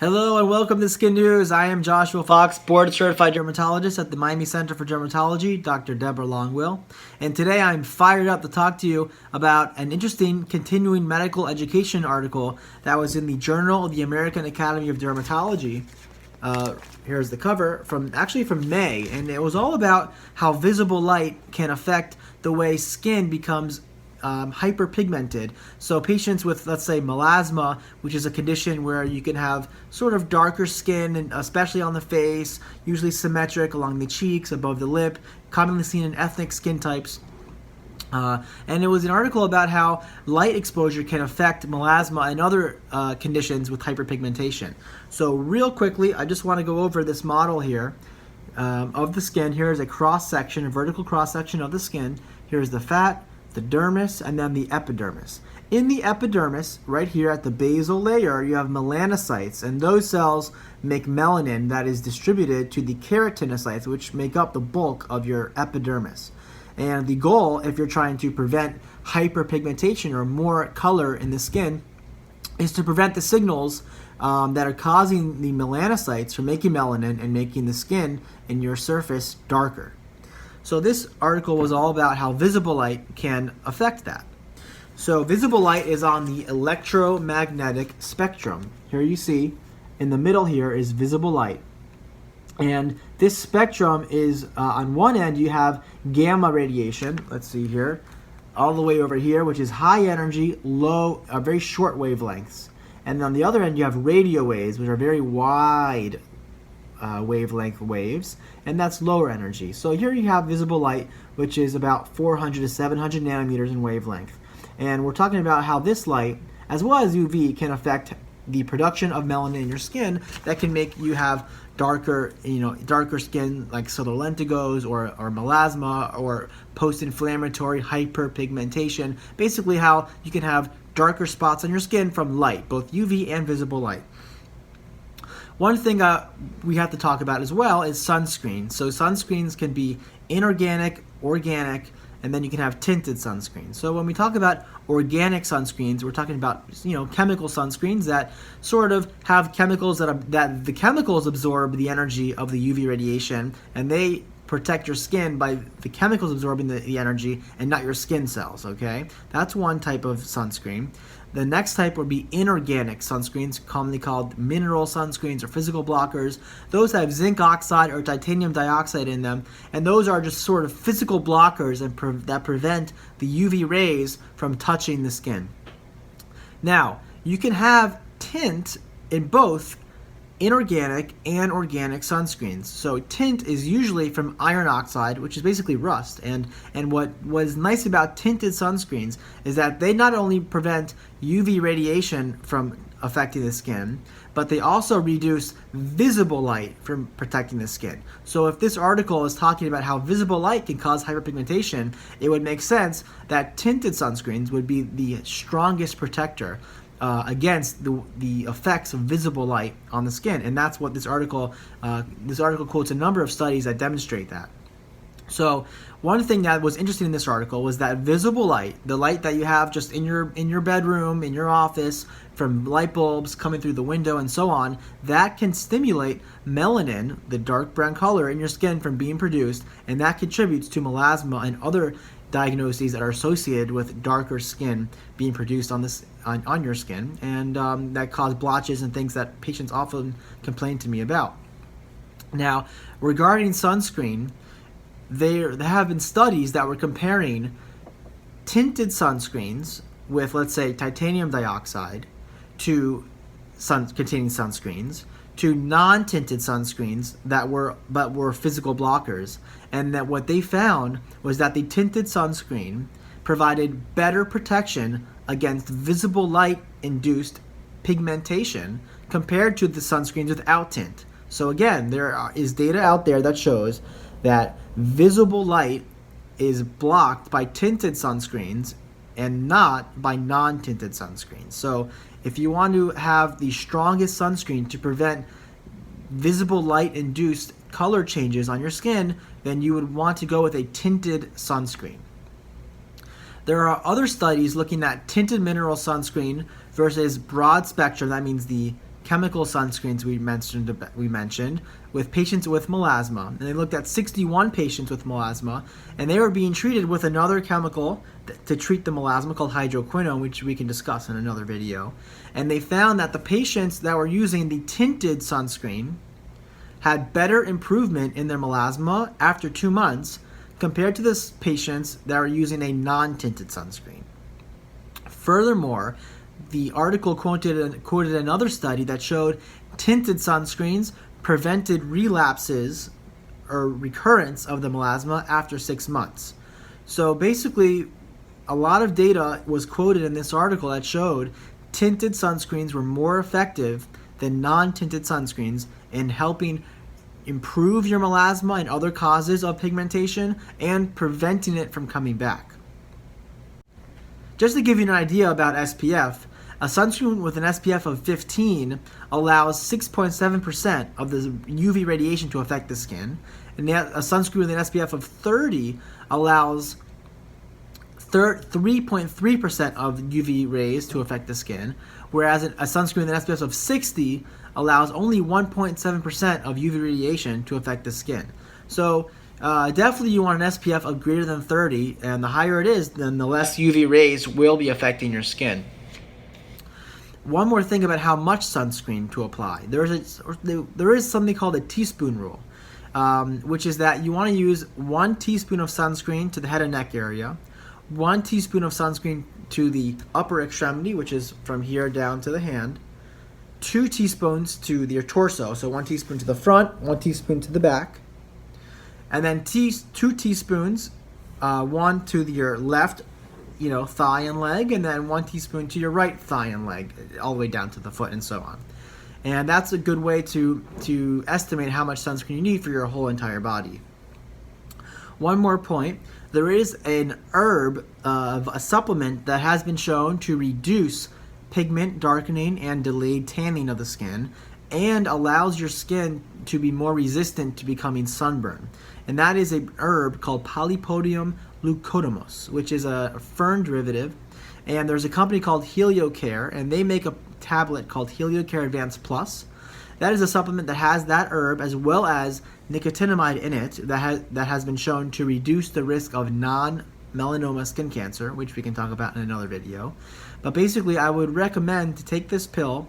Hello and welcome to Skin News. I am Joshua Fox, board certified dermatologist at the Miami Center for Dermatology, Dr. Deborah Longwill. And today I'm fired up to talk to you about an interesting continuing medical education article that was in the Journal of the American Academy of Dermatology. Here's the cover from May, and it was all about how visible light can affect the way skin becomes hyperpigmented. So patients with, let's say, melasma, which is a condition where you can have sort of darker skin, and especially on the face, usually symmetric along the cheeks, above the lip, commonly seen in ethnic skin types. And it was an article about how light exposure can affect melasma and other conditions with hyperpigmentation. So real quickly, I just want to go over this model here of the skin. Here is a cross-section, a vertical cross-section of the skin. Here's the fat, the dermis, and then the epidermis. In the epidermis, right here at the basal layer, you have melanocytes, and those cells make melanin that is distributed to the keratinocytes, which make up the bulk of your epidermis. And the goal, if you're trying to prevent hyperpigmentation or more color in the skin, is to prevent the signals that are causing the melanocytes from making melanin and making the skin in your surface darker. So this article was all about how visible light can affect that. So visible light is on the electromagnetic spectrum. Here you see, in the middle here is visible light. And this spectrum is, on one end you have gamma radiation, let's see here, all the way over here, which is high energy, low, very short wavelengths. And on the other end you have radio waves, which are very wide wavelength waves, and that's lower energy. So here you have visible light, which is about 400 to 700 nanometers in wavelength. And we're talking about how this light, as well as UV, can affect the production of melanin in your skin that can make you have darker, darker skin like solar lentigos or melasma or post-inflammatory hyperpigmentation. Basically how you can have darker spots on your skin from light, both UV and visible light. One thing we have to talk about as well is sunscreen. So sunscreens can be inorganic, organic, and then you can have tinted sunscreens. So when we talk about organic sunscreens, we're talking about chemical sunscreens that sort of have chemicals that the chemicals absorb the energy of the UV radiation, and they protect your skin by the chemicals absorbing the energy and not your skin cells, okay? That's one type of sunscreen. The next type would be inorganic sunscreens, commonly called mineral sunscreens or physical blockers. Those have zinc oxide or titanium dioxide in them, and those are just sort of physical blockers that prevent the UV rays from touching the skin. Now, you can have tint in both inorganic and organic sunscreens. So tint is usually from iron oxide, which is basically rust. And what was nice about tinted sunscreens is that they not only prevent UV radiation from affecting the skin, but they also reduce visible light from protecting the skin. So if this article is talking about how visible light can cause hyperpigmentation, it would make sense that tinted sunscreens would be the strongest protector against the effects of visible light on the skin, and that's what this article quotes a number of studies that demonstrate that. So one thing that was interesting in this article was that visible light, the light that you have just in your bedroom, in your office, from light bulbs coming through the window and so on, that can stimulate melanin, the dark brown color in your skin, from being produced, and that contributes to melasma and other diagnoses that are associated with darker skin being produced on your skin, and that cause blotches and things that patients often complain to me about. Now, regarding sunscreen, there have been studies that were comparing tinted sunscreens with, let's say, titanium dioxide containing sunscreens to non-tinted sunscreens that were physical blockers, and that what they found was that the tinted sunscreen provided better protection against visible light induced pigmentation compared to the sunscreens without tint. So again, there is data out there that shows that visible light is blocked by tinted sunscreens and not by non-tinted sunscreens. So if you want to have the strongest sunscreen to prevent visible light induced color changes on your skin, then you would want to go with a tinted sunscreen. There are other studies looking at tinted mineral sunscreen versus broad spectrum, that means the chemical sunscreens we mentioned with patients with melasma. And they looked at 61 patients with melasma, and they were being treated with another chemical to treat the melasma called hydroquinone, which we can discuss in another video. And they found that the patients that were using the tinted sunscreen had better improvement in their melasma after 2 months compared to the patients that were using a non-tinted sunscreen. Furthermore, the article quoted another study that showed tinted sunscreens prevented relapses or recurrence of the melasma after 6 months. So basically, a lot of data was quoted in this article that showed tinted sunscreens were more effective than non-tinted sunscreens in helping improve your melasma and other causes of pigmentation and preventing it from coming back. Just to give you an idea about SPF, a sunscreen with an SPF of 15 allows 6.7% of the UV radiation to affect the skin, and a sunscreen with an SPF of 30 allows 3.3% of UV rays to affect the skin, whereas a sunscreen with an SPF of 60 allows only 1.7% of UV radiation to affect the skin. So definitely you want an SPF of greater than 30, and the higher it is, then the less UV rays will be affecting your skin. One more thing about how much sunscreen to apply. There is something called a teaspoon rule, which is that you want to use 1 teaspoon of sunscreen to the head and neck area, 1 teaspoon of sunscreen to the upper extremity, which is from here down to the hand, 2 teaspoons to your torso, so 1 teaspoon to the front, 1 teaspoon to the back, and then 2 teaspoons, 1 to your left thigh and leg, and then 1 teaspoon to your right thigh and leg, all the way down to the foot, and so on. And that's a good way to estimate how much sunscreen you need for your whole entire body. One more point, there is an herb of a supplement that has been shown to reduce pigment darkening and delayed tanning of the skin, and allows your skin to be more resistant to becoming sunburned. And that is an herb called Polypodium leucodermus, which is a fern derivative. And there's a company called HelioCare, and they make a tablet called HelioCare Advanced Plus. That is a supplement that has that herb as well as nicotinamide in it that has been shown to reduce the risk of non-melanoma skin cancer, which we can talk about in another video. But basically, I would recommend to take this pill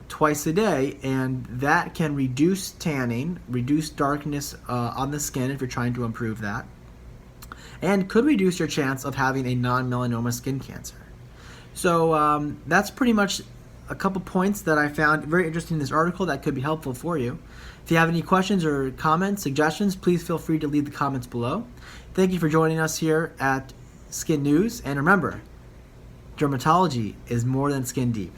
twice a day, and that can reduce tanning, reduce darkness on the skin if you're trying to improve that, and could reduce your chance of having a non-melanoma skin cancer. So that's pretty much a couple points that I found very interesting in this article that could be helpful for you. If you have any questions or comments, suggestions, please feel free to leave the comments below. Thank you for joining us here at Skin News, and remember, dermatology is more than skin deep.